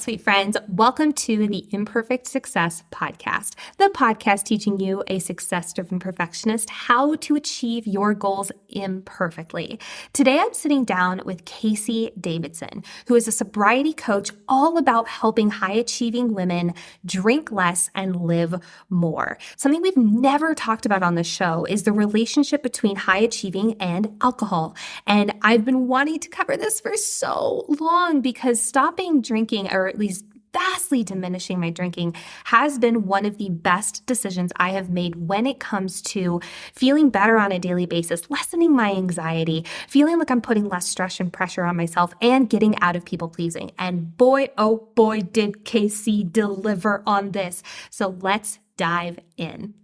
sweet friends. Welcome to the Imperfect Success Podcast, the podcast teaching you, a success-driven perfectionist, how to achieve your goals imperfectly. Today, I'm sitting down with Casey Davidson, who is a sobriety coach all about helping high-achieving women drink less and live more. Something we've never talked about on the show is the relationship between high-achieving and alcohol. And I've been wanting to cover this for so long because stopping drinking, or at least vastly diminishing my drinking, has been one of the best decisions I have made when it comes to feeling better on a daily basis, lessening my anxiety, feeling like I'm putting less stress and pressure on myself, and getting out of people pleasing. And boy, oh boy, did Casey deliver on this. So let's dive in.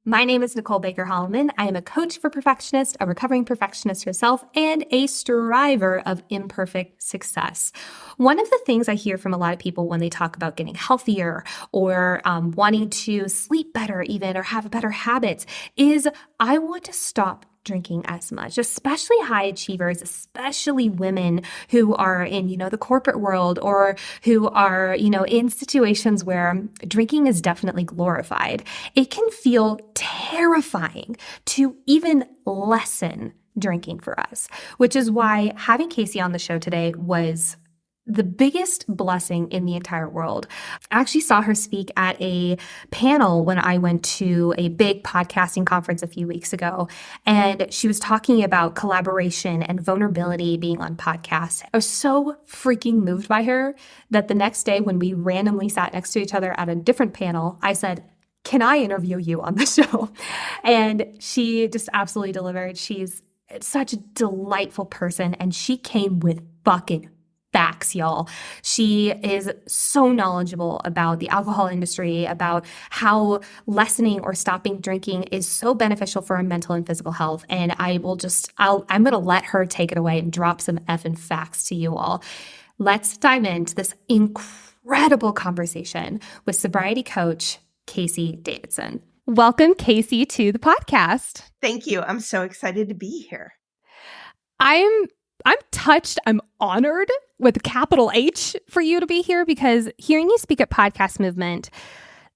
My name is Nicole Holleman. I am a coach for perfectionists, a recovering perfectionist herself, and a striver of imperfect success. One of the things I hear from a lot of people when they talk about getting healthier or wanting to sleep better even or have better habits is, I want to stop drinking as much, especially high achievers, especially women who are in, the corporate world or who are, in situations where drinking is definitely glorified. It can feel terrifying to even lessen drinking for us, which is why having Casey on the show today was the biggest blessing in the entire world. I actually saw her speak at a panel when I went to a big podcasting conference a few weeks ago, and she was talking about collaboration and vulnerability being on podcasts. I was so freaking moved by her that the next day when we randomly sat next to each other at a different panel, I said, "Can I interview you on the show?" And she just absolutely delivered. She's such a delightful person, and she came with bucket facts, y'all. She is so knowledgeable about the alcohol industry, about how lessening or stopping drinking is so beneficial for our mental and physical health. And I'm going to let her take it away and drop some effing facts to you all. Let's dive into this incredible conversation with sobriety coach Casey Davidson. Welcome, Casey, to the podcast. Thank you. I'm so excited to be here. I'm touched. I'm honored with a capital H for you to be here, because hearing you speak at Podcast Movement,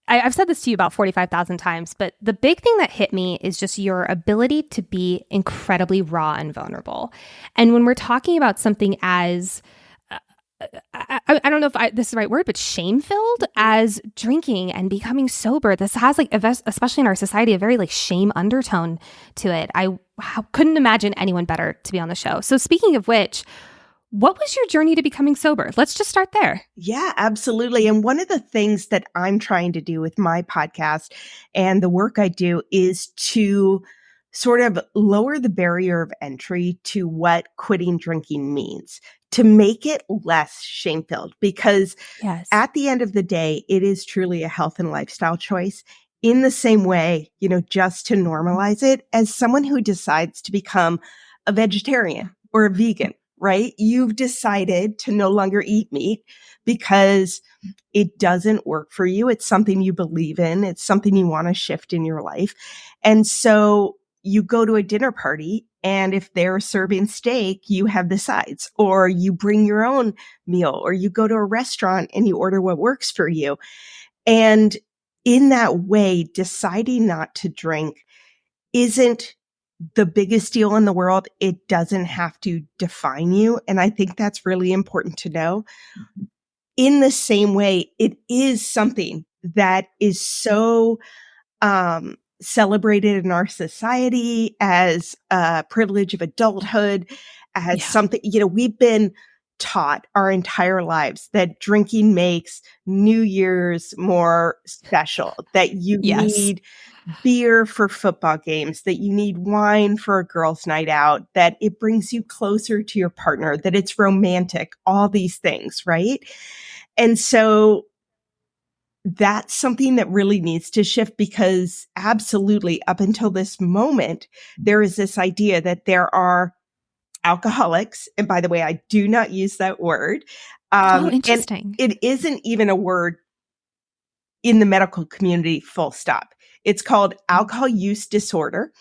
I've said this to you about 45,000 times, but the big thing that hit me is just your ability to be incredibly raw and vulnerable. And when we're talking about something as I don't know if this is the right word, but shame-filled as drinking and becoming sober, this has especially in our society, a very shame undertone to it. I couldn't imagine anyone better to be on the show. So speaking of which, what was your journey to becoming sober? Let's just start there. Yeah, absolutely. And one of the things that I'm trying to do with my podcast and the work I do is to sort of lower the barrier of entry to what quitting drinking means, to make it less shame-filled, because At the end of the day, it is truly a health and lifestyle choice in the same way, just to normalize it as someone who decides to become a vegetarian or a vegan, right? You've decided to no longer eat meat because it doesn't work for you. It's something you believe in. It's something you want to shift in your life. And so you go to a dinner party, and if they're serving steak, you have the sides, or you bring your own meal, or you go to a restaurant and you order what works for you. And in that way, deciding not to drink isn't the biggest deal in the world. It doesn't have to define you. And I think that's really important to know. In the same way, it is something that is so, celebrated in our society as a privilege of adulthood, as something, we've been taught our entire lives that drinking makes New Year's more special, that you need beer for football games, that you need wine for a girls' night out, that it brings you closer to your partner, that it's romantic, all these things, right? And so that's something that really needs to shift, because absolutely up until this moment, there is this idea that there are alcoholics. And by the way, I do not use that word. Interesting. And it isn't even a word in the medical community, full stop. It's called alcohol use disorder,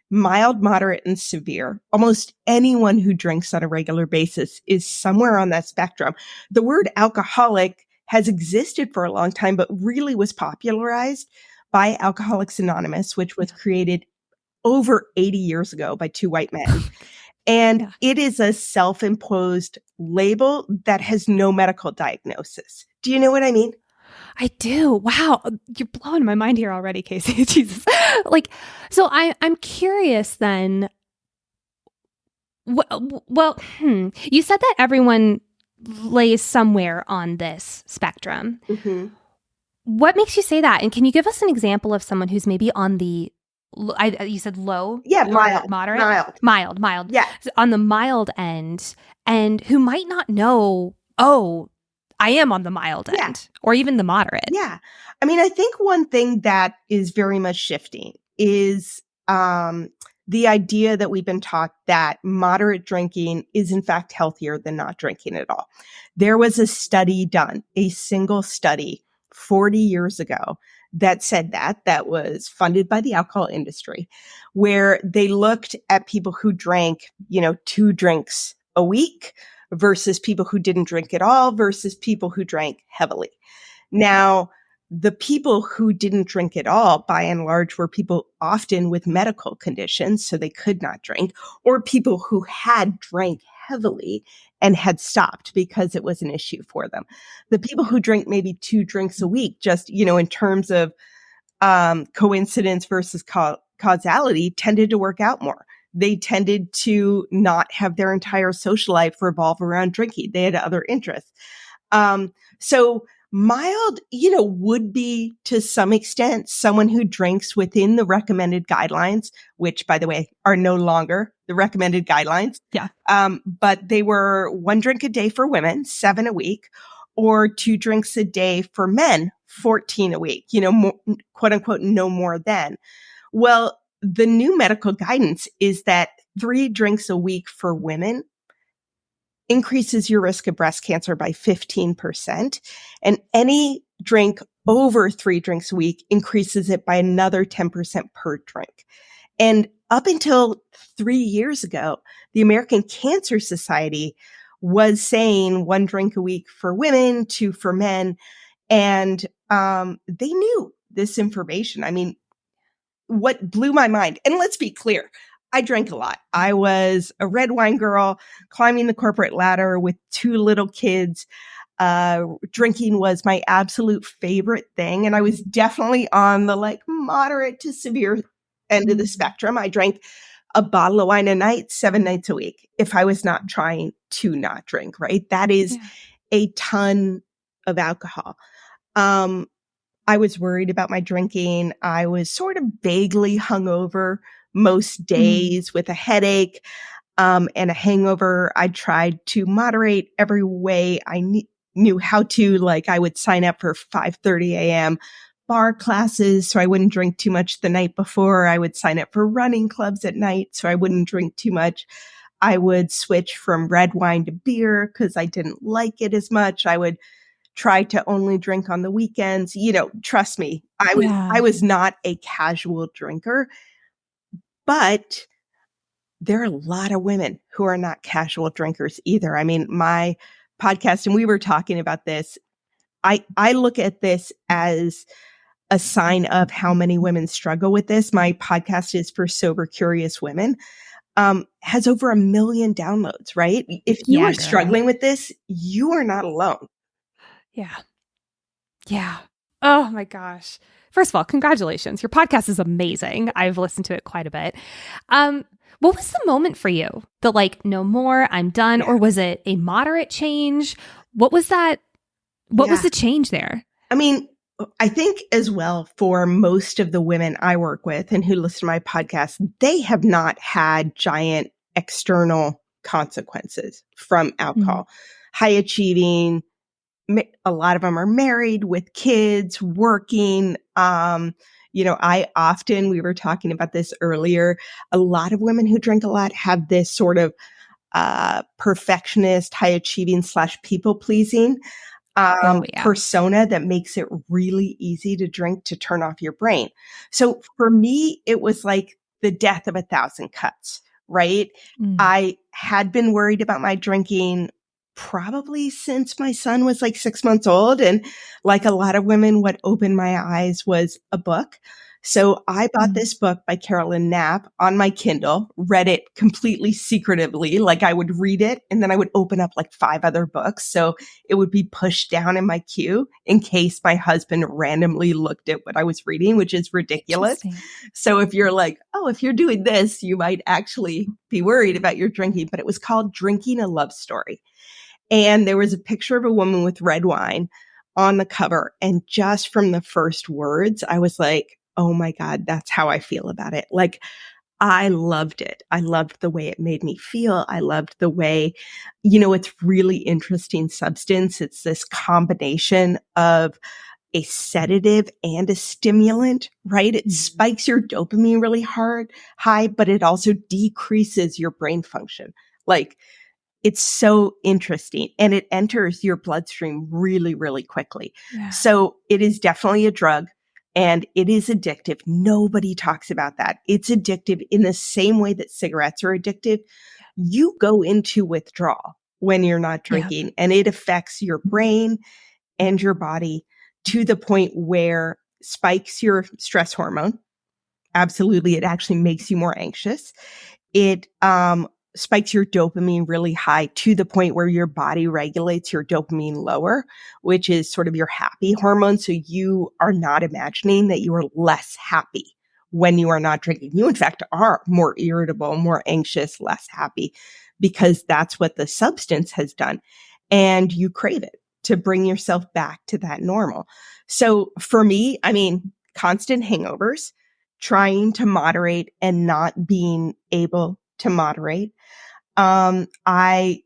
mild, moderate, and severe. Almost anyone who drinks on a regular basis is somewhere on that spectrum. The word alcoholic has existed for a long time, but really was popularized by Alcoholics Anonymous, which was created over 80 years ago by two white men. And it is a self-imposed label that has no medical diagnosis. Do you know what I mean? I do. Wow. You're blowing my mind here already, Casey. Jesus. So I'm curious then. You said that everyone lays somewhere on this spectrum. Mm-hmm. What makes you say that? And can you give us an example of someone who's maybe on the, you said low? Yeah, mild. Moderate? Mild. Yeah. So on the mild end, and who might not know, oh, I am on the mild end, or even the moderate. Yeah. I mean, I think one thing that is very much shifting is the idea that we've been taught that moderate drinking is in fact healthier than not drinking at all. There was a study done, a single study 40 years ago that said that was funded by the alcohol industry, where they looked at people who drank, 2 drinks a week versus people who didn't drink at all versus people who drank heavily. Now, the people who didn't drink at all, by and large, were people often with medical conditions, so they could not drink, or people who had drank heavily and had stopped because it was an issue for them. The people who drink maybe 2 drinks a week, just, in terms of coincidence versus causality, tended to work out more. They tended to not have their entire social life revolve around drinking. They had other interests. So mild, would be to some extent someone who drinks within the recommended guidelines, which, by the way, are no longer the recommended guidelines. Yeah. But they were 1 drink a day for women, 7 a week, or 2 drinks a day for men, 14 a week, more, quote unquote, no more than. Well, the new medical guidance is that 3 drinks a week for women increases your risk of breast cancer by 15%. And any drink over 3 drinks a week increases it by another 10% per drink. And up until 3 years ago, the American Cancer Society was saying 1 drink a week for women, 2 for men. And they knew this information. I mean, what blew my mind, and let's be clear, I drank a lot. I was a red wine girl climbing the corporate ladder with 2 little kids. Drinking was my absolute favorite thing. And I was definitely on the moderate to severe end of the spectrum. I drank a bottle of wine a night, 7 nights a week, if I was not trying to not drink, right? That is a ton of alcohol. I was worried about my drinking. I was sort of vaguely hungover most days with a headache and a hangover. I tried to moderate every way I knew how to. I would sign up for 5:30 a.m. bar classes so I wouldn't drink too much the night before. I would sign up for running clubs at night so I wouldn't drink too much. I would switch from red wine to beer because I didn't like it as much. I would try to only drink on the weekends. Trust me, I was not a casual drinker, but there are a lot of women who are not casual drinkers either. I mean, my podcast, and we were talking about this, I look at this as a sign of how many women struggle with this. My podcast is for sober, curious women. Has over 1 million downloads, right? If you are struggling with this, you are not alone. Yeah. Oh my gosh. First of all, congratulations. Your podcast is amazing. I've listened to it quite a bit. What was the moment for you? No more, I'm done? Or was it a moderate change? What was that? What was the change there? I mean, I think as well for most of the women I work with and who listen to my podcast, they have not had giant external consequences from alcohol. High achieving, a lot of them are married with kids, working. We were talking about this earlier, a lot of women who drink a lot have this sort of perfectionist, high achieving / people pleasing persona that makes it really easy to drink to turn off your brain. So for me, it was like the death of a thousand cuts, right? Mm. I had been worried about my drinking probably since my son was like 6 months old. And like a lot of women, what opened my eyes was a book. So I bought this book by Carolyn Knapp on my Kindle, read it completely secretively. Like I would read it and then I would open up like 5 other books. So it would be pushed down in my queue in case my husband randomly looked at what I was reading, which is ridiculous. So if you're like, oh, if you're doing this, you might actually be worried about your drinking. But it was called Drinking a Love Story. And there was a picture of a woman with red wine on the cover. And just from the first words, I was like, oh my God, that's how I feel about it. Like, I loved it. I loved the way it made me feel. I loved the way, it's really interesting substance. It's this combination of a sedative and a stimulant, right? It spikes your dopamine really high, but it also decreases your brain function. Like, it's so interesting and it enters your bloodstream really, really quickly. Yeah. So it is definitely a drug and it is addictive. Nobody talks about that. It's addictive in the same way that cigarettes are addictive. You go into withdrawal when you're not drinking and it affects your brain and your body to the point where spikes your stress hormone. Absolutely. It actually makes you more anxious. It spikes your dopamine really high to the point where your body regulates your dopamine lower, which is sort of your happy hormone. So you are not imagining that you are less happy when you are not drinking. You, in fact, are more irritable, more anxious, less happy, because that's what the substance has done. And you crave it to bring yourself back to that normal. So for me, constant hangovers, trying to moderate and not being able to moderate. I,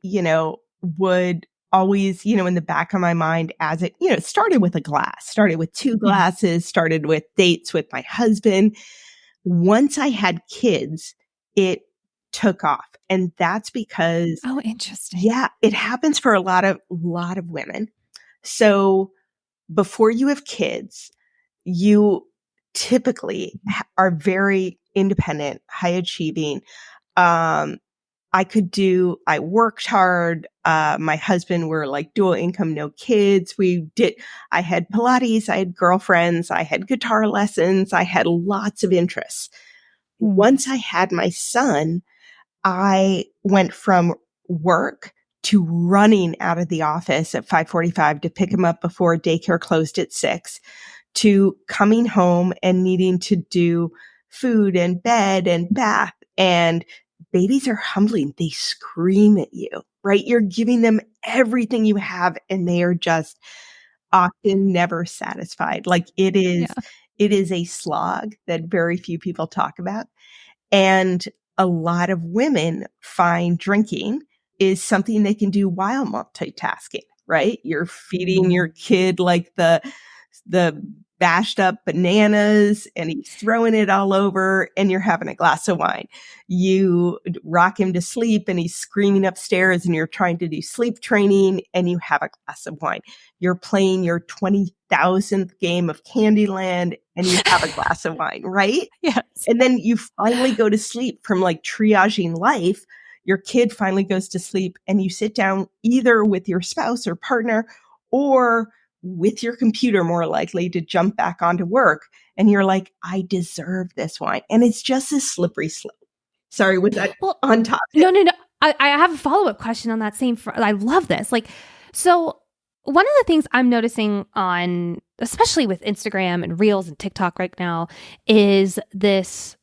would always, in the back of my mind as it started with a glass, started with 2 glasses, started with dates with my husband. Once I had kids, it took off. And that's because, oh, interesting. Yeah, it happens for a lot of women. So before you have kids, you typically are very independent, high achieving. I worked hard. My husband were like dual income, no kids. I had Pilates, I had girlfriends, I had guitar lessons, I had lots of interests. Once I had my son, I went from work to running out of the office at 5:45 to pick him up before daycare closed at 6, to coming home and needing to do food and bed and bath. And babies are humbling. They scream at you, right? You're giving them everything you have and they are just often never satisfied. Like it is a slog that very few people talk about. And a lot of women find drinking is something they can do while multitasking, right? You're feeding your kid like the bashed up bananas and he's throwing it all over and you're having a glass of wine. You rock him to sleep and he's screaming upstairs and you're trying to do sleep training and you have a glass of wine. You're playing your 20,000th game of Candyland and you have a glass of wine, right? Yes. And then you finally go to sleep from like triaging life. Your kid finally goes to sleep and you sit down either with your spouse or partner or with your computer, more likely to jump back onto work. And you're like, I deserve this wine. And it's just a slippery slope. Sorry, was that on topic? No. I have a follow-up question on that same. I love this. So one of the things I'm noticing on, especially with Instagram and Reels and TikTok right now, is this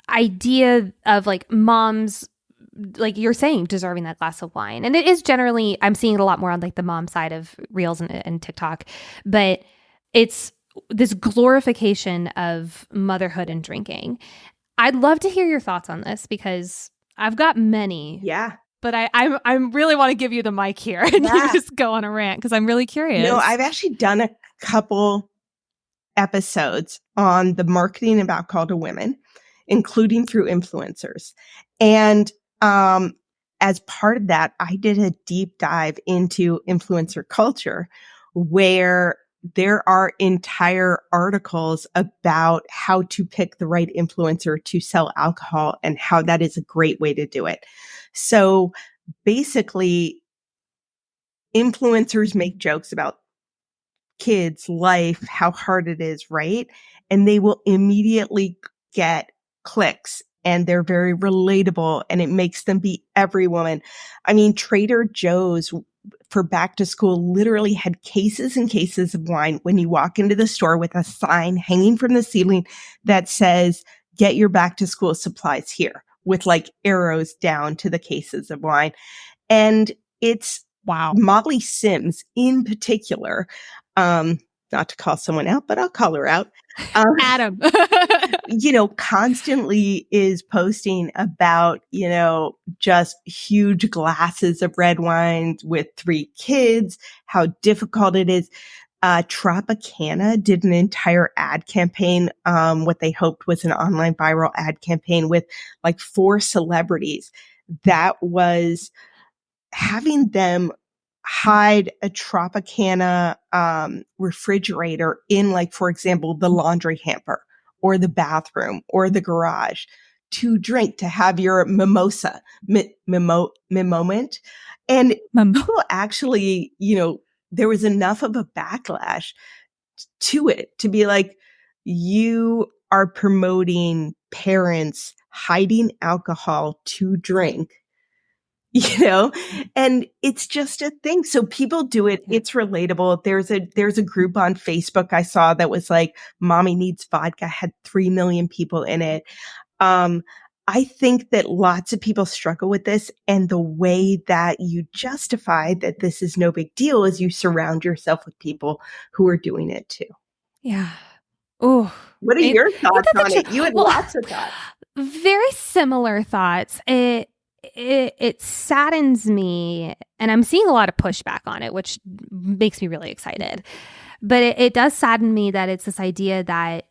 idea of like moms, like you're saying, deserving that glass of wine. And it is generally, I'm seeing it a lot more on like the mom side of Reels and TikTok, but it's this glorification of motherhood and drinking. I'd love to hear your thoughts on this because I've got many. Yeah. But I really want to give you the mic here and you just go on a rant because I'm really curious. I've actually done a couple episodes on the marketing of alcohol to women, including through influencers. And as part of that, I did a deep dive into influencer culture where there are entire articles about how to pick the right influencer to sell alcohol and how that is a great way to do it. So basically, influencers make jokes about kids' life, how hard it is, right? And they will immediately get clicks, and they're very relatable, and it makes them be every woman. I mean, Trader Joe's for back to school literally had cases and cases of wine when you walk into the store with a sign hanging from the ceiling that says, "Get your back to school supplies here," with like arrows down to the cases of wine. And it's Wow. Molly Sims in particular, not to call someone out, but I'll call her out. Adam. Constantly is posting about, just huge glasses of red wine with 3 kids, how difficult it is. Tropicana did an entire ad campaign, what they hoped was an online viral ad campaign with like 4 celebrities that was having them hide a Tropicana refrigerator in, like, for example, the laundry hamper or the bathroom or the garage to drink, to have your mimosa moment. And people actually, there was enough of a backlash to it to be like, you are promoting parents hiding alcohol to drink, and it's just a thing. So people do it. It's relatable. There's a group on Facebook I saw that was like, Mommy Needs Vodka, had 3 million people in it. I think that lots of people struggle with this, and the way that you justify that this is no big deal is you surround yourself with people who are doing it too. Yeah. Oh, what are your thoughts on it? You had lots of thoughts. Very similar thoughts. It saddens me, and I'm seeing a lot of pushback on it, which makes me really excited. But it does sadden me that it's this idea that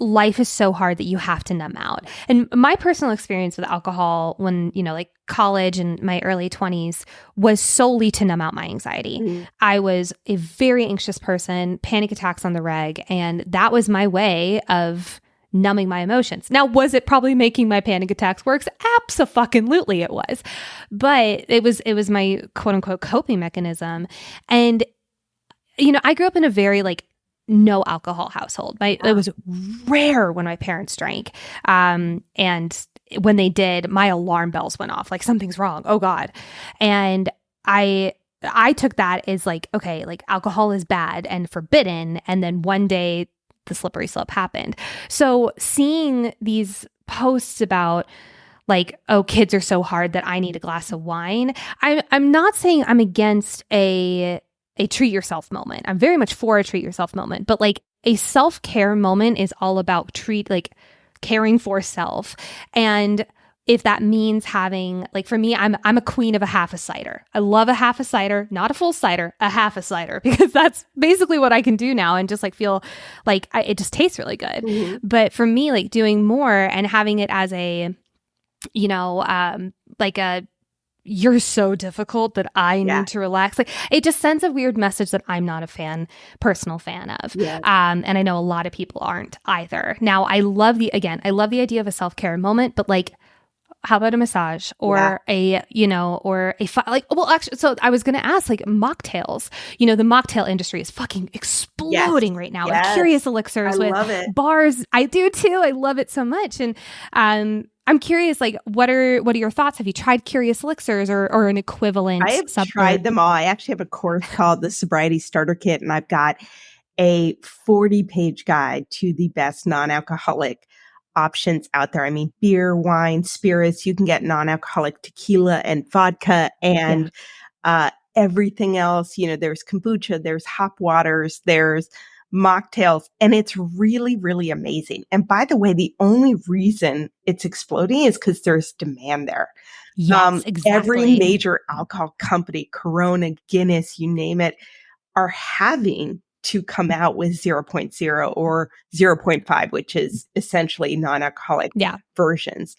life is so hard that you have to numb out. And my personal experience with alcohol when, like college and my early 20s was solely to numb out my anxiety. Mm-hmm. I was a very anxious person, panic attacks on the reg, and that was my way of numbing my emotions. Now, was it probably making my panic attacks worse? Abso-fucking-lutely it was. But it was my quote unquote coping mechanism. And, I grew up in a very no alcohol household. It was rare when my parents drank. And when they did, my alarm bells went off, like something's wrong. Oh God. And I took that as okay, alcohol is bad and forbidden. And then one day the slippery slope happened. So seeing these posts about kids are so hard that I need a glass of wine. I'm not saying I'm against a treat yourself moment. I'm very much for a treat yourself moment, but a self-care moment is all about caring for self. And if that means having, for me, I'm a queen of a half a cider. I love a half a cider, not a full cider, a half a cider, because that's basically what I can do now and just feel it just tastes really good. Mm-hmm. But for me, doing more and having it as a, you're so difficult that I need to relax. It just sends a weird message that I'm not a personal fan of. Yeah. And I know a lot of people aren't either. Now, I love the idea of a self-care moment, but how about a massage or so I was going to ask mocktails, the mocktail industry is fucking exploding right now. Yes. Curious Elixirs with bars. I do too. I love it so much. And, I'm curious, what are your thoughts? Have you tried Curious Elixirs or an equivalent? I have tried them all. I actually have a course called the Sobriety Starter Kit, and I've got a 40-page guide to the best non-alcoholic options out there. I mean, beer, wine, spirits. You can get non-alcoholic tequila and vodka and everything else. There's kombucha, there's hop waters, there's mocktails, and it's really, really amazing. And by the way, the only reason it's exploding is because there's demand there. Yes, exactly. Every major alcohol company, Corona, Guinness, you name it, are having to come out with 0.0 or 0.5, which is essentially non-alcoholic versions.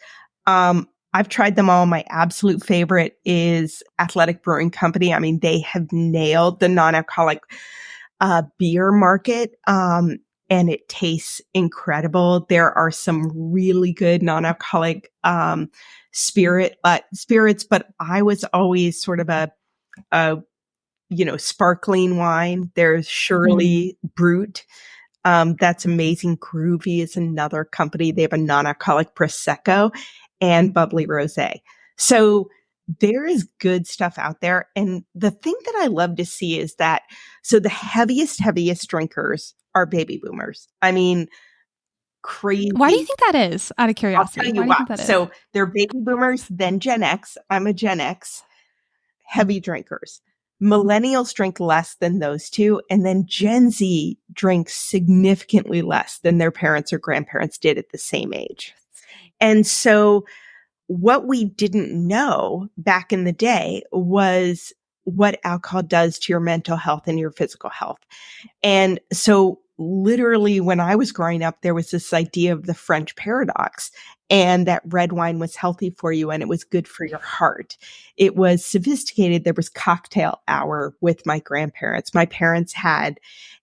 I've tried them all. My absolute favorite is Athletic Brewing Company. I mean, they have nailed the non-alcoholic beer market. And it tastes incredible. There are some really good non-alcoholic spirits, but I was always sort of a sparkling wine. There's Shirley Brut. That's amazing. Groovy is another company. They have a non-alcoholic Prosecco and bubbly rosé. So there is good stuff out there. And the thing that I love to see is that, so the heaviest drinkers are baby boomers. I mean, crazy. Why do you think that is? Out of curiosity. I'll tell you Why do you think that is? So they're baby boomers, then Gen X. I'm a Gen X. Heavy drinkers. Millennials drink less than those two. And then Gen Z drinks significantly less than their parents or grandparents did at the same age. And so what we didn't know back in the day was what alcohol does to your mental health and your physical health. And so literally when I was growing up, there was this idea of the French paradox, and that red wine was healthy for you and it was good for your heart. It was sophisticated. There was cocktail hour with my grandparents. My parents had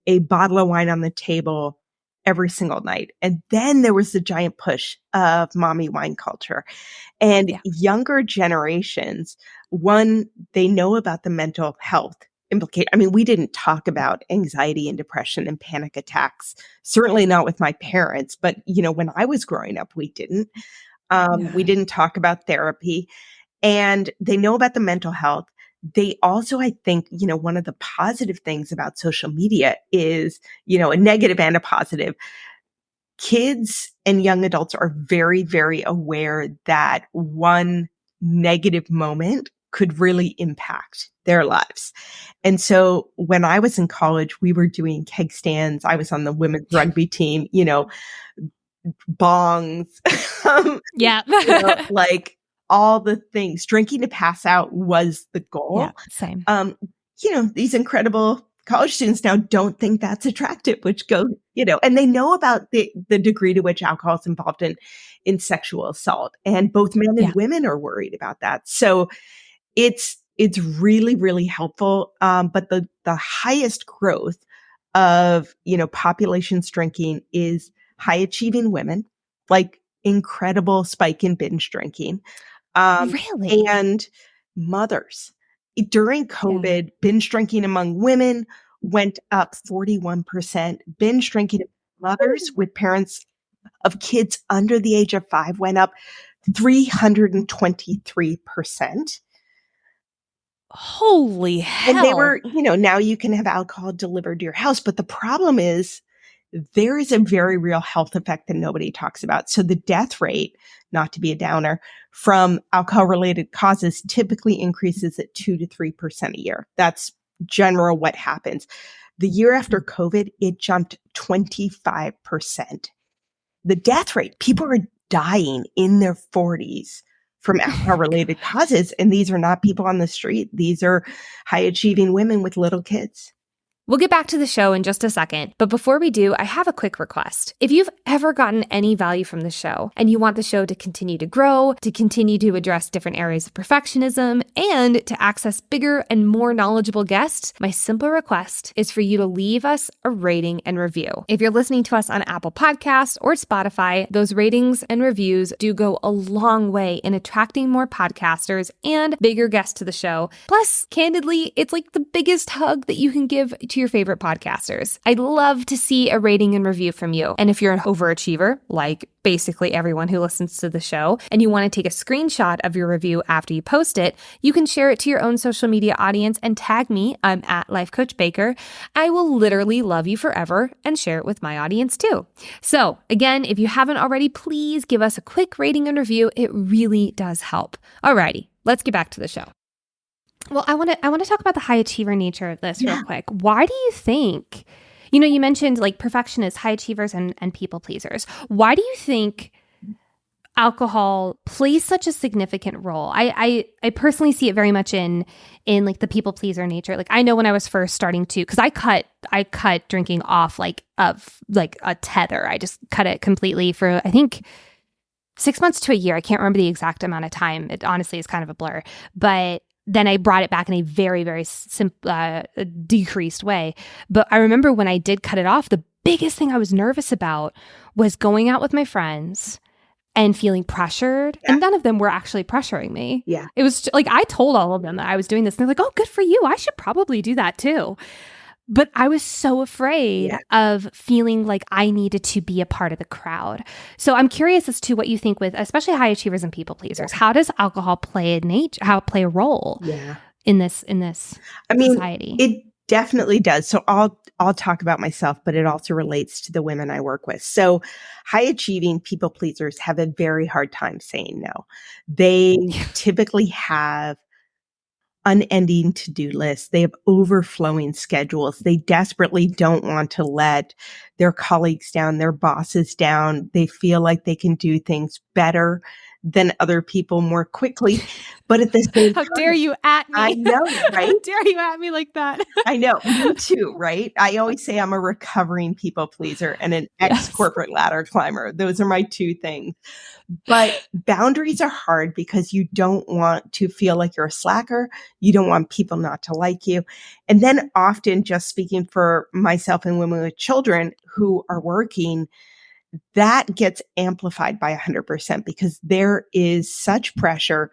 a bottle of wine on the table every single night. And then there was the giant push of mommy wine culture. And younger generations, one, they know about the mental health implication. I mean, we didn't talk about anxiety and depression and panic attacks, certainly not with my parents. But, when I was growing up, we didn't. We didn't talk about therapy. And they know about the mental health. They also, I think, one of the positive things about social media is, a negative and a positive. Kids and young adults are very, very aware that one negative moment could really impact their lives. And so when I was in college, we were doing keg stands. I was on the women's rugby team, bongs, like all the things. Drinking to pass out was the goal. Yeah, same. These incredible college students now don't think that's attractive, which and they know about the degree to which alcohol is involved in sexual assault. And both men and women are worried about that. So it's really, really helpful. But the highest growth of, populations drinking is high achieving women, like incredible spike in binge drinking. Really? And mothers. During COVID, binge drinking among women went up 41%. Binge drinking among mothers with parents of kids under the age of 5 went up 323%. Holy hell. And they were, now you can have alcohol delivered to your house. But the problem is there is a very real health effect that nobody talks about. So the death rate, not to be a downer, from alcohol-related causes typically increases at 2 to 3% a year. That's general what happens. The year after COVID, it jumped 25%. The death rate, people are dying in their 40s from alcohol-related causes. And these are not people on the street. These are high-achieving women with little kids. We'll get back to the show in just a second, but before we do, I have a quick request. If you've ever gotten any value from the show and you want the show to continue to grow, to continue to address different areas of perfectionism, and to access bigger and more knowledgeable guests, my simple request is for you to leave us a rating and review. If you're listening to us on Apple Podcasts or Spotify, those ratings and reviews do go a long way in attracting more podcasters and bigger guests to the show. Plus, candidly, it's like the biggest hug that you can give to your favorite podcasters. I'd love to see a rating and review from you. And if you're an overachiever, like basically everyone who listens to the show, and you want to take a screenshot of your review after you post it, you can share it to your own social media audience and tag me. I'm at Life Coach Baker. I will literally love you forever and share it with my audience too. So again, if you haven't already, please give us a quick rating and review. It really does help. Alrighty, let's get back to the show. Well, I want to talk about the high achiever nature of this real quick. Why do you think, you mentioned like perfectionists, high achievers, and people pleasers. Why do you think alcohol plays such a significant role? I personally see it very much in like the people pleaser nature. Like I know when I was first starting to, because I cut drinking off like a tether. I just cut it completely for I think 6 months to a year. I can't remember the exact amount of time. It honestly is kind of a blur, but then I brought it back in a very, very decreased way. But I remember when I did cut it off, the biggest thing I was nervous about was going out with my friends and feeling pressured. Yeah. And none of them were actually pressuring me. Yeah. It was like, I told all of them that I was doing this. And they're like, oh, good for you. I should probably do that too. But I was so afraid of feeling like I needed to be a part of the crowd. So I'm curious as to what you think with, especially high achievers and people pleasers. How does alcohol play a role in this society? It definitely does. So I'll talk about myself, but it also relates to the women I work with. So high achieving people pleasers have a very hard time saying no. They typically have unending to-do lists. They have overflowing schedules. They desperately don't want to let their colleagues down, their bosses down. They feel like they can do things better than other people more quickly. But at the same time, how dare you at me? I know, right? How dare you at me like that? I know, me too, right? I always say I'm a recovering people pleaser and an ex-corporate ladder climber. Those are my two things. But boundaries are hard because you don't want to feel like you're a slacker. You don't want people not to like you. And then often, just speaking for myself and women with children who are working, that gets amplified by 100% because there is such pressure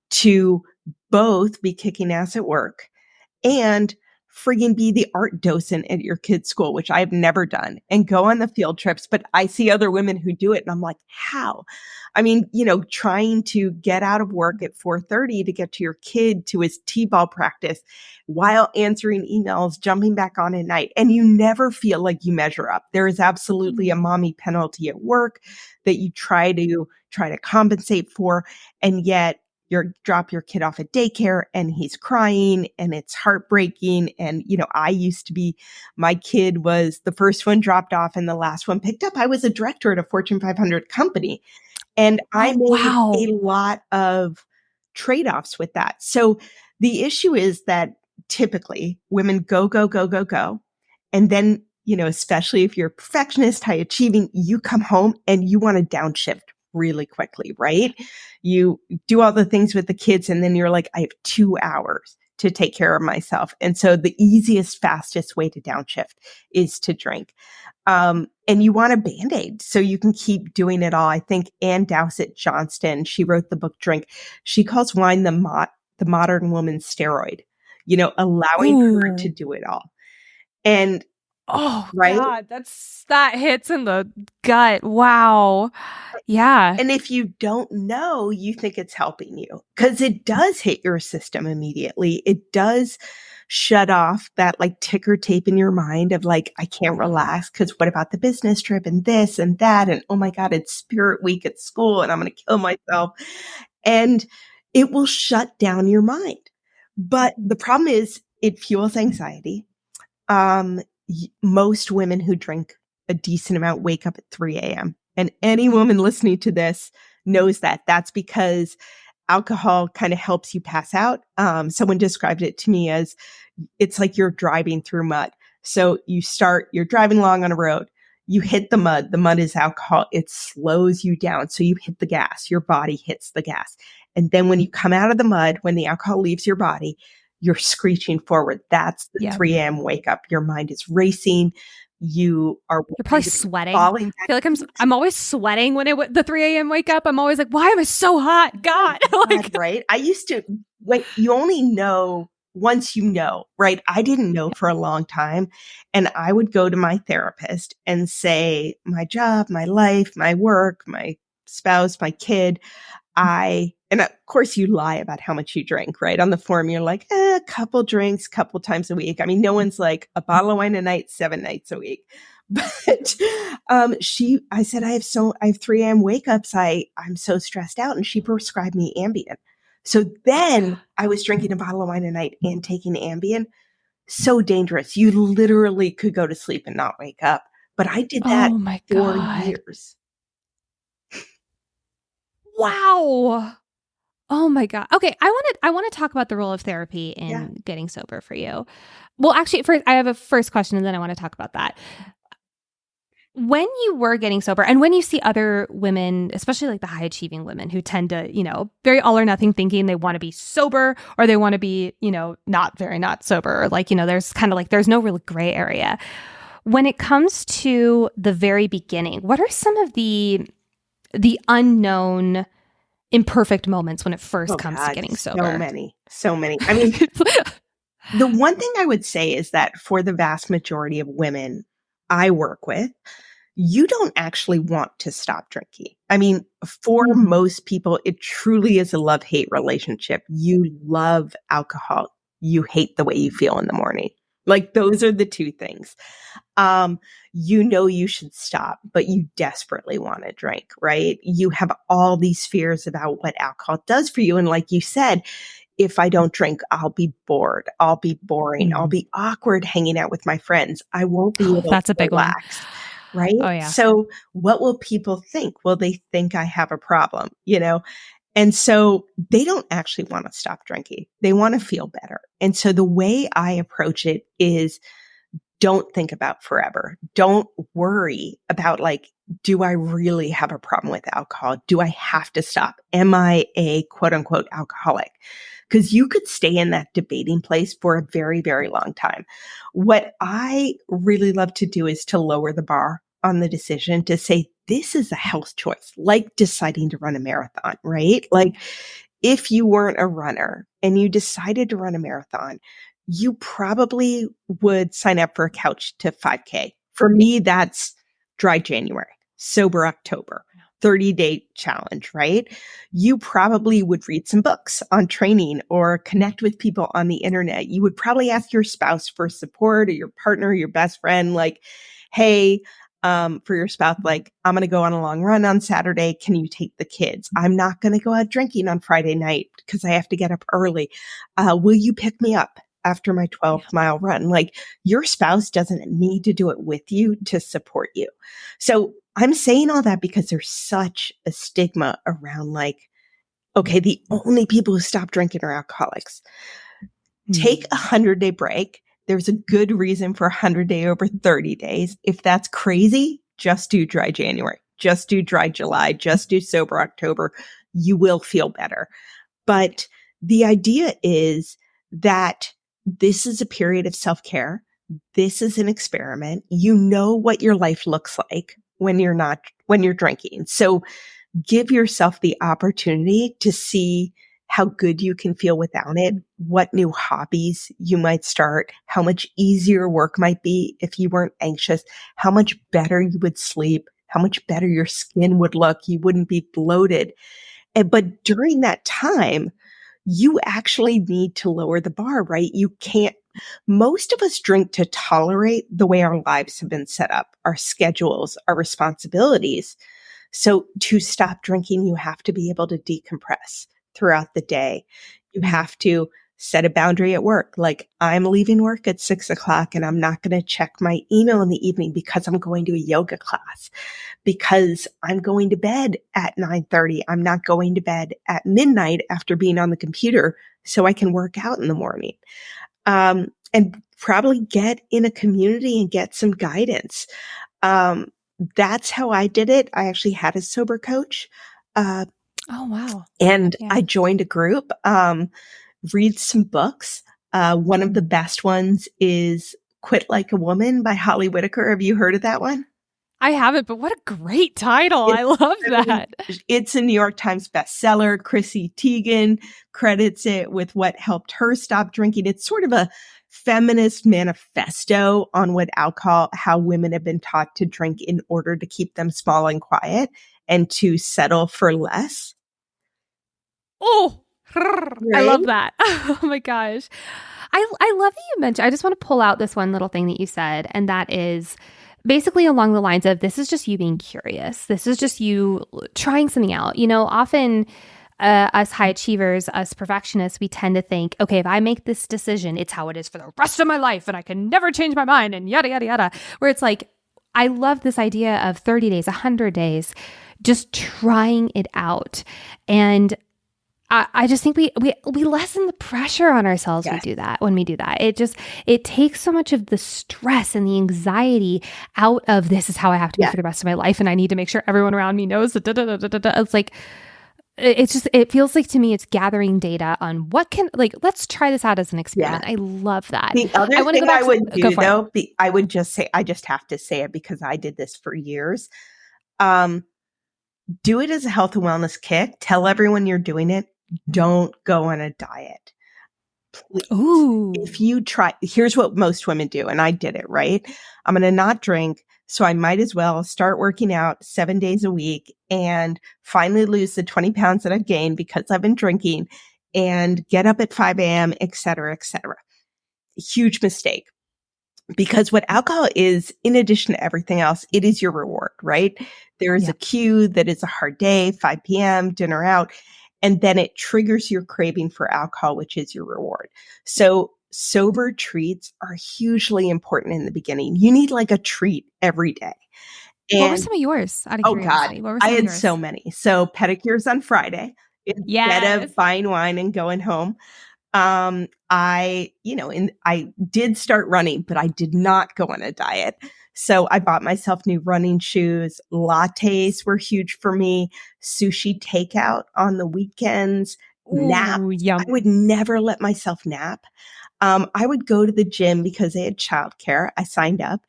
to both be kicking ass at work and frigging be the art docent at your kid's school, which I've never done, and go on the field trips. But I see other women who do it and I'm like, how? I mean, trying to get out of work at 4:30 to get to your kid to his t-ball practice while answering emails, jumping back on at night. And you never feel like you measure up. There is absolutely a mommy penalty at work that you try to compensate for. And yet drop your kid off at daycare and he's crying and it's heartbreaking. And, I used to be, my kid was the first one dropped off and the last one picked up. I was a director at a Fortune 500 company and I made a lot of trade-offs with that. So the issue is that typically women go, go, go, go, go. And then, especially if you're a perfectionist, high achieving, you come home and you want to downshift really quickly, right? You do all the things with the kids and then you're like, I have 2 hours to take care of myself. And so the easiest, fastest way to downshift is to drink. And you want a Band-Aid so you can keep doing it all. I think Ann Dowsett Johnston, she wrote the book Drink. She calls wine the modern woman's steroid, allowing her to do it all. And right? God, that hits in the gut. Wow. Yeah. And if you don't know, you think it's helping you because it does hit your system immediately. It does shut off that like ticker tape in your mind of like, I can't relax because what about the business trip and this and that? And oh my God, it's Spirit Week at school and I'm going to kill myself. And it will shut down your mind. But the problem is it fuels anxiety. Most women who drink a decent amount wake up at 3 a.m. And any woman listening to this knows that. That's because alcohol kind of helps you pass out. Someone described it to me as it's like you're driving through mud. So you're driving along on a road, you hit the mud. The mud is alcohol. It slows you down. So you hit the gas, your body hits the gas. And then when you come out of the mud, when the alcohol leaves your body, you're screeching forward. That's the 3 a.m. wake up. Your mind is racing. You're probably sweating. I feel like I'm always sweating when the 3 a.m. wake up. I'm always like, why am I so hot? God. Right. I used to, you only know once you know, right? I didn't know for a long time. And I would go to my therapist and say, my job, my life, my work, my spouse, my kid, and of course you lie about how much you drink, right? On the form, you're like, a couple drinks, couple times a week. I mean, no one's like a bottle of wine a night, 7 nights a week. But I said, I have 3 a.m. wake ups. I'm so stressed out. And she prescribed me Ambien. So then I was drinking a bottle of wine a night and taking Ambien. So dangerous. You literally could go to sleep and not wake up. But I did that for years. Wow. Oh my God. Okay. I want to talk about the role of therapy in getting sober for you. Well, actually, first, I have a first question and then I want to talk about that. when you were getting sober and when you see other women, especially like the high achieving women who tend to, very all or nothing thinking, they want to be sober or they want to be, not sober, or like, there's kind of like, there's no real gray area. When it comes to the very beginning, what are some of the unknown imperfect moments when it first comes to getting sober? So many. I mean, the one thing I would say is that for the vast majority of women I work with, you don't actually want to stop drinking. I mean, for most people, it truly is a love-hate relationship. You love alcohol. You hate the way you feel in the morning. Like those are the two things. You should stop, but you desperately want to drink, right? You have all these fears about what alcohol does for you. And like you said, if I don't drink, I'll be bored. I'll be boring. I'll be awkward hanging out with my friends. I won't be able That's to a big relax. one. Right? Oh, yeah. So what will people think? Well, they think I have a problem, And so they don't actually want to stop drinking. They want to feel better. And so the way I approach it is don't think about forever. Don't worry about like, do I really have a problem with alcohol? Do I have to stop? Am I a quote unquote alcoholic? Because you could stay in that debating place for a very, very long time. What I really love to do is to lower the bar on the decision to say, this is a health choice, like deciding to run a marathon, right? Like if you weren't a runner and you decided to run a marathon, you probably would sign up for a couch to 5K. For me, that's dry January, sober October. 30-day challenge, right? You probably would read some books on training or connect with people on the internet. You would probably ask your spouse for support or your partner, your best friend, like, hey, for your spouse, like, I'm going to go on a long run on Saturday. Can you take the kids? I'm not going to go out drinking on Friday night because I have to get up early. Will you pick me up after my 12-mile run? Like your spouse doesn't need to do it with you to support you. So I'm saying all that because there's such a stigma around like, okay, the only people who stop drinking are alcoholics. Take a 100-day break. There's a good reason for 100-day over 30 days. If that's crazy, just do dry January, just do dry July, just do sober October. You will feel better. But the idea is that this is a period of self-care. This is an experiment. You know what your life looks like when you're drinking. So give yourself the opportunity to see how good you can feel without it, what new hobbies you might start, how much easier work might be if you weren't anxious, how much better you would sleep, how much better your skin would look. You wouldn't be bloated. But during that time, you actually need to lower the bar, right? Most of us drink to tolerate the way our lives have been set up, our schedules, our responsibilities. So to stop drinking, you have to be able to decompress throughout the day. You have to set a boundary at work. Like I'm leaving work at 6:00 and I'm not going to check my email in the evening because I'm going to a yoga class, because I'm going to bed at 9:30. I'm not going to bed at midnight after being on the computer so I can work out in the morning. And probably get in a community and get some guidance. That's how I did it. I actually had a sober coach. Oh, wow. And I joined a group, read some books. One of the best ones is Quit Like a Woman by Holly Whitaker. Have you heard of that one? I haven't, but what a great title. I love that. It's a New York Times bestseller. Chrissy Teigen credits it with what helped her stop drinking. It's sort of a feminist manifesto on how women have been taught to drink in order to keep them small and quiet and to settle for less. Oh, right? I love that. Oh my gosh. I love that you mentioned, I just want to pull out this one little thing that you said, and that is basically along the lines of, this is just you being curious. This is just you trying something out. Often us high achievers, us perfectionists, we tend to think, okay, if I make this decision, it's how it is for the rest of my life and I can never change my mind and yada, yada, yada. Where it's like, I love this idea of 30 days, 100 days, just trying it out. And I just think we lessen the pressure on ourselves. Yes. We do that when we do that. It takes so much of the stress and the anxiety out of this is how I have to be Yeah. for the rest of my life, and I need to make sure everyone around me knows that. It's like it feels like to me it's gathering data on what can let's try this out as an experiment. I love that. The other I want to thing go back I would to go do for it. though, I would just say, I just have to say it because I did this for years. Do it as a health and wellness kick. Tell everyone you're doing it. Don't go on a diet. Please. Ooh. If you try, here's what most women do, and I did it, right? I'm going to not drink, so I might as well start working out 7 days a week and finally lose the 20 pounds that I've gained because I've been drinking and get up at 5 a.m., et cetera, et cetera. Huge mistake. Because what alcohol is, in addition to everything else, it is your reward, right? There is a cue that it's a hard day, 5 p.m., dinner out, and then it triggers your craving for alcohol, which is your reward. So sober treats are hugely important in the beginning. You need like a treat every day. What were some of yours, out of curiosity? What were some I of had yours? so many. So pedicures on Friday instead of buying wine and going home. I did start running, but I did not go on a diet. So I bought myself new running shoes. Lattes were huge for me. Sushi takeout on the weekends. Nap. Yum. I would never let myself nap. I would go to the gym because they had childcare. I signed up.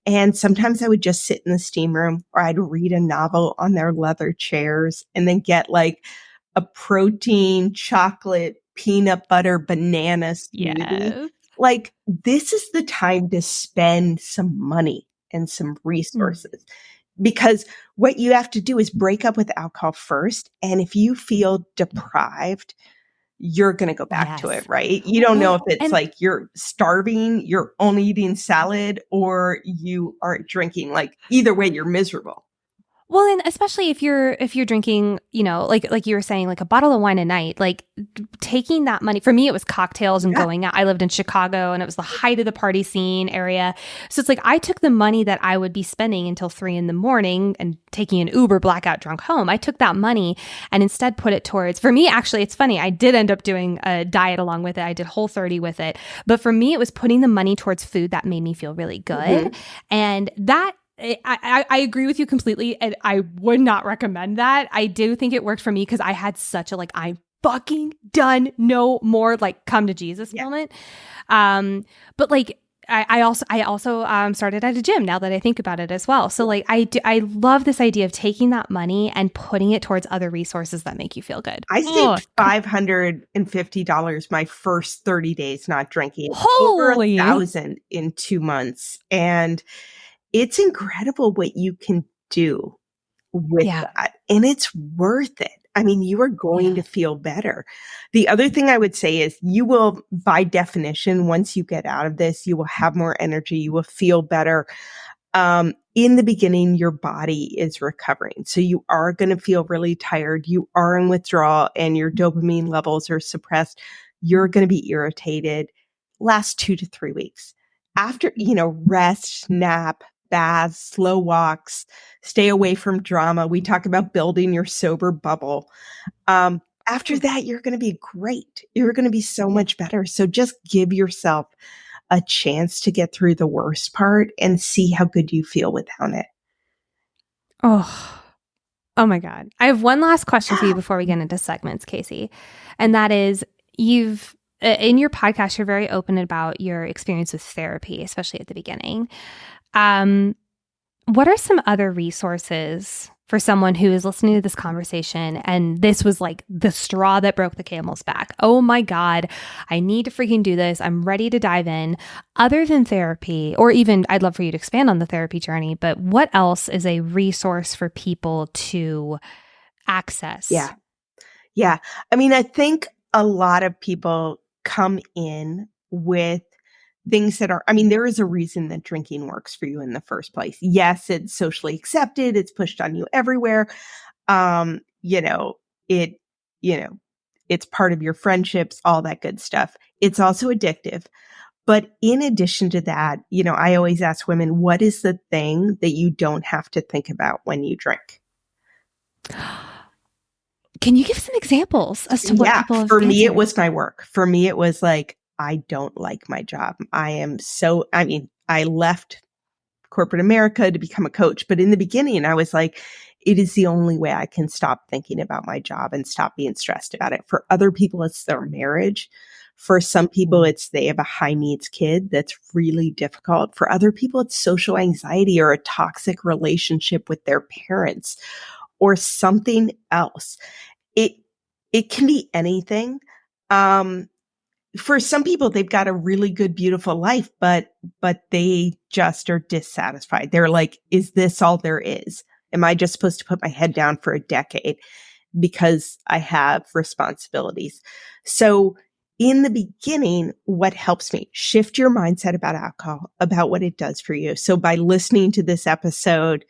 And sometimes I would just sit in the steam room or I'd read a novel on their leather chairs and then get like a protein, chocolate, peanut butter, banana smoothie. Yes. Like, this is the time to spend some money and some resources. Because what you have to do is break up with alcohol first. And if you feel deprived, you're going to go back to it, right? You don't know if it's like you're starving, you're only eating salad, or you aren't drinking. Like, either way, you're miserable. Well, and especially if you're drinking, like you were saying, like a bottle of wine a night, like taking that money, for me, it was cocktails and going out. I lived in Chicago and it was the height of the party scene area. So it's like, I took the money that I would be spending until 3 a.m. and taking an Uber blackout drunk home. I took that money and instead put it towards, for me, actually, it's funny. I did end up doing a diet along with it. I did Whole30 with it. But for me, it was putting the money towards food that made me feel really good. And that, I agree with you completely, and I would not recommend that. I do think it worked for me because I had such a I'm fucking done, no more, like, come to Jesus moment. But like I also started at a gym now that I think about it as well. So like I love this idea of taking that money and putting it towards other resources that make you feel good. I saved $550 my first 30 days not drinking. Holy! Over $1,000 in 2 months. And it's incredible what you can do with that. And it's worth it. I mean, you are going to feel better. The other thing I would say is you will, by definition, once you get out of this, you will have more energy. You will feel better. In the beginning, your body is recovering. So you are going to feel really tired. You are in withdrawal and your dopamine levels are suppressed. You're going to be irritated. Last 2 to 3 weeks. After, rest, nap, baths, slow walks, stay away from drama. We talk about building your sober bubble. After that, you're going to be great. You're going to be so much better. So just give yourself a chance to get through the worst part and see how good you feel without it. Oh my God. I have one last question for you before we get into segments, Casey. And that is, in your podcast, you're very open about your experience with therapy, especially at the beginning. What are some other resources for someone who is listening to this conversation and this was like the straw that broke the camel's back? Oh my God, I need to freaking do this. I'm ready to dive in. Other than therapy, or even I'd love for you to expand on the therapy journey, but what else is a resource for people to access? Yeah. I mean, I think a lot of people come in with things that are, there is a reason that drinking works for you in the first place. Yes, it's socially accepted. It's pushed on you everywhere. It's part of your friendships, all that good stuff. It's also addictive. But in addition to that, I always ask women, what is the thing that you don't have to think about when you drink? Can you give some examples as to what people have for me, it answered? was my work. For me, it was like, I don't like my job. I left corporate America to become a coach. But in the beginning, I was like, it is the only way I can stop thinking about my job and stop being stressed about it. For other people, it's their marriage. For some people, it's they have a high needs kid that's really difficult. For other people, it's social anxiety or a toxic relationship with their parents or something else. It can be anything. For some people, they've got a really good, beautiful life, but they just are dissatisfied. They're like, is this all there is? Am I just supposed to put my head down for a decade because I have responsibilities? So in the beginning, what helps me shift your mindset about alcohol, about what it does for you. So by listening to this episode,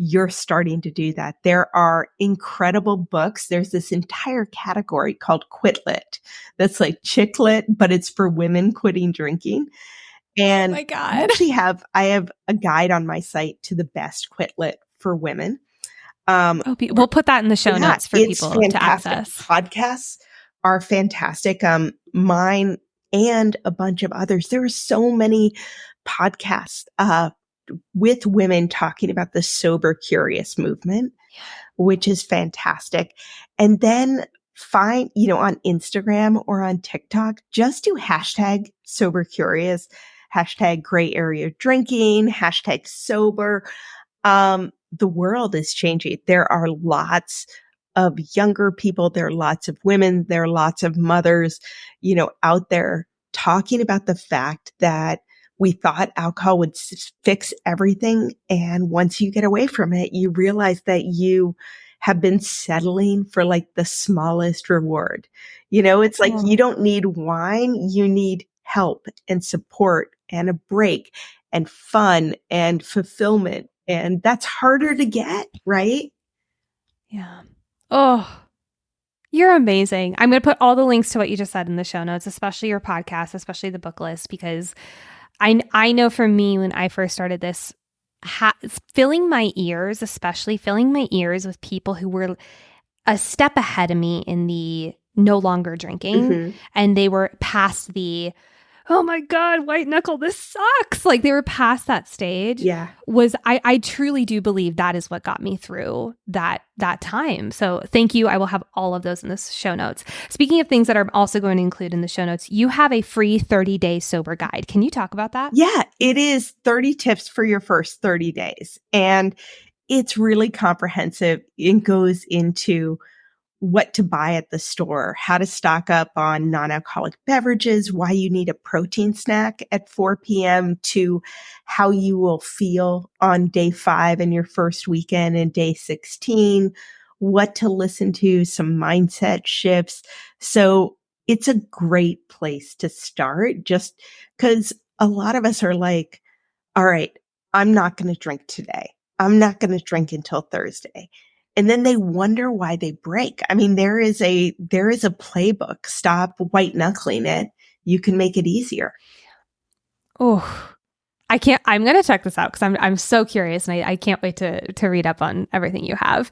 you're starting to do that. There are incredible books. There's this entire category called Quitlet. That's like chick lit, but it's for women quitting drinking. And Oh my God. I have a guide on my site to the best Quitlet for women. We'll put that in the show notes for people to access. Podcasts are fantastic. Mine and a bunch of others. There are so many podcasts, with women talking about the sober curious movement, which is fantastic. And then find, on Instagram or on TikTok, just do hashtag sober curious, hashtag gray area drinking, hashtag sober. The world is changing. There are lots of younger people. There are lots of women. There are lots of mothers, out there talking about the fact that we thought alcohol would fix everything. And once you get away from it, you realize that you have been settling for like the smallest reward. It's like, you don't need wine. You need help and support and a break and fun and fulfillment. And that's harder to get, right? Yeah. Oh, you're amazing. I'm going to put all the links to what you just said in the show notes, especially your podcast, especially the book list, because I know for me, when I first started this, filling my ears with people who were a step ahead of me in the no longer drinking, and they were past the, oh my God, white knuckle, this sucks. Like they were past that stage. Yeah. I truly do believe that is what got me through that time. So thank you. I will have all of those in the show notes. Speaking of things that I'm also going to include in the show notes, you have a free 30-day sober guide. Can you talk about that? Yeah, it is 30 tips for your first 30 days. And it's really comprehensive. It goes into what to buy at the store, how to stock up on non-alcoholic beverages, why you need a protein snack at 4 p.m., to how you will feel on day 5 in your first weekend and day 16, what to listen to, some mindset shifts. So it's a great place to start, just because a lot of us are like, all right, I'm not going to drink today. I'm not going to drink until Thursday. And then they wonder why they break. I mean, there is a playbook. Stop white knuckling it. You can make it easier. Oh, I'm going to check this out because I'm so curious, and I can't wait to read up on everything you have.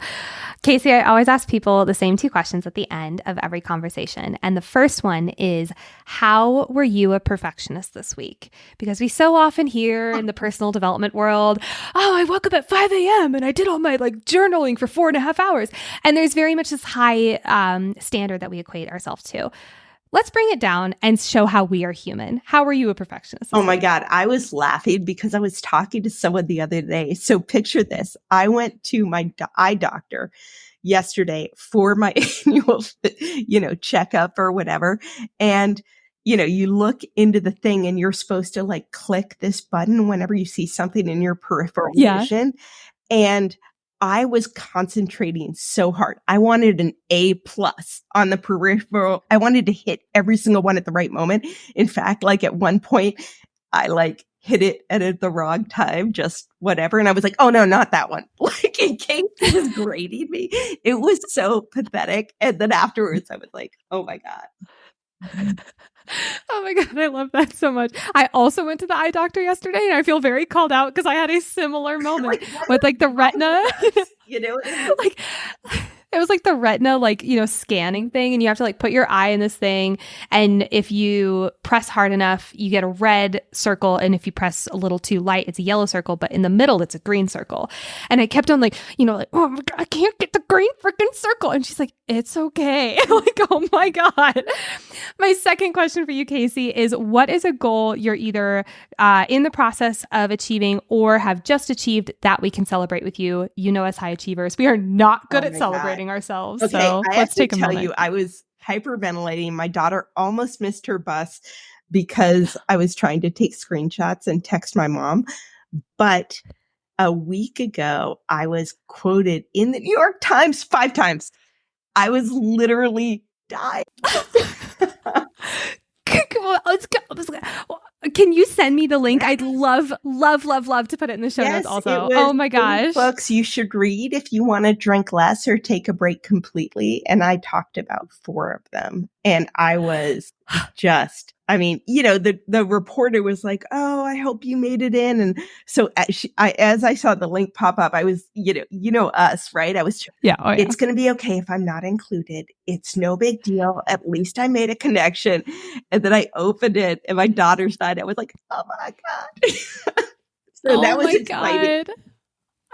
Casey, I always ask people the same 2 questions at the end of every conversation. And the first one is, how were you a perfectionist this week? Because we so often hear in the personal development world, oh, I woke up at 5 a.m. and I did all my journaling for 4.5 hours. And there's very much this high standard that we equate ourselves to. Let's bring it down and show how we are human. How were you a perfectionist? Oh my God. I was laughing because I was talking to someone the other day. So picture this. I went to my eye doctor yesterday for my annual, checkup or whatever. And, you look into the thing and you're supposed to click this button whenever you see something in your peripheral vision. And I was concentrating so hard. I wanted an A+ on the peripheral. I wanted to hit every single one at the right moment. In fact, at one point, I hit it at the wrong time, just whatever. And I was like, oh no, not that one. In case he was grading me. It was so pathetic. And then afterwards I was like, oh my God. Oh my God, I love that so much. I also went to the eye doctor yesterday, and I feel very called out because I had a similar moment with the retina. It was like the retina, like, scanning thing. And you have to like put your eye in this thing. And if you press hard enough, you get a red circle. And if you press a little too light, it's a yellow circle. But in the middle, it's a green circle. And I kept on like, oh my God, I can't get the green freaking circle. And she's like, it's okay. I'm like, oh my God. My second question for you, Casey, is what is a goal you're either in the process of achieving or have just achieved that we can celebrate with you? You know, as high achievers, we are not good at celebrating ourselves. Okay, So let's take a moment. tell you, I was hyperventilating. My daughter almost missed her bus because I was trying to take screenshots and text my mom. But a week ago, I was quoted in the New York Times 5 times. I was literally dying. Can you send me the link? I'd love to put it in the show notes also. Oh my gosh. Books you should read if you want to drink less or take a break completely. And I talked about 4 of them. And I was just, the reporter was like, oh, I hope you made it in. And so as I saw the link pop up, I was, us, right? I was, it's going to be okay if I'm not included. It's no big deal. At least I made a connection. And then I opened it and my daughter's died. I was like, oh my God. So that was exciting. God.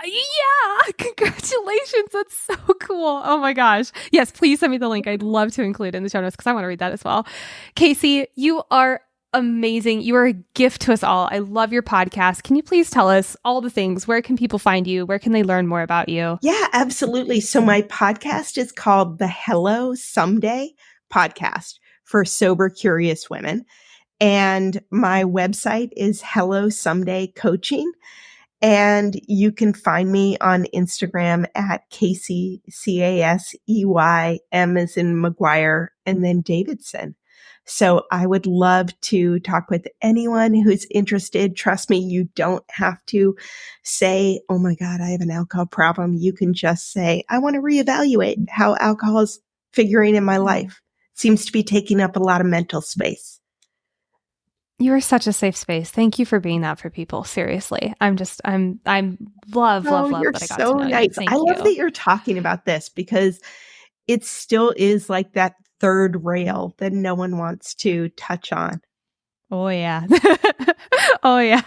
Yeah, congratulations. That's so cool. Oh my gosh. Yes, please send me the link. I'd love to include in the show notes because I want to read that as well. Casey, you are amazing. You are a gift to us all. I love your podcast. Can you please tell us all the things? Where can people find you? Where can they learn more about you? Yeah, absolutely. So my podcast is called the Hello Someday Podcast for Sober, Curious Women. And my website is Hello Someday Coaching. And you can find me on Instagram at Casey, Casey, M as in McGuire, and then Davidson. So I would love to talk with anyone who's interested. Trust me, you don't have to say, oh my God, I have an alcohol problem. You can just say, I want to reevaluate how alcohol is figuring in my life. It seems to be taking up a lot of mental space. You are such a safe space. Thank you for being that for people. Seriously. I'm love You're that I got so to know nice. you. I love that you're talking about this because it still is like that third rail that no one wants to touch on. Oh yeah. Oh yeah.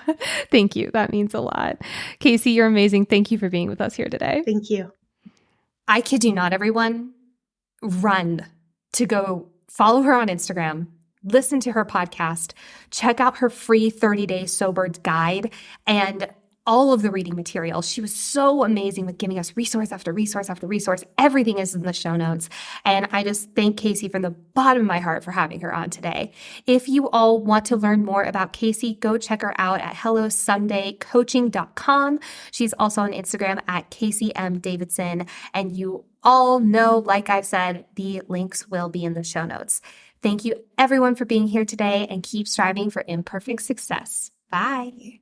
Thank you. That means a lot. Casey, you're amazing. Thank you for being with us here today. Thank you. I kid you not, everyone. Run to go follow her on Instagram. Listen to her podcast, check out her free 30-day sober guide and all of the reading material. She was so amazing with giving us resource after resource after resource. Everything is in the show notes. And I just thank Casey from the bottom of my heart for having her on today. If you all want to learn more about Casey, go check her out at hellosomedaycoaching.com. She's also on Instagram at Casey M. Davidson. And you all know, like I've said, the links will be in the show notes. Thank you, everyone, for being here today and keep striving for imperfect success. Bye.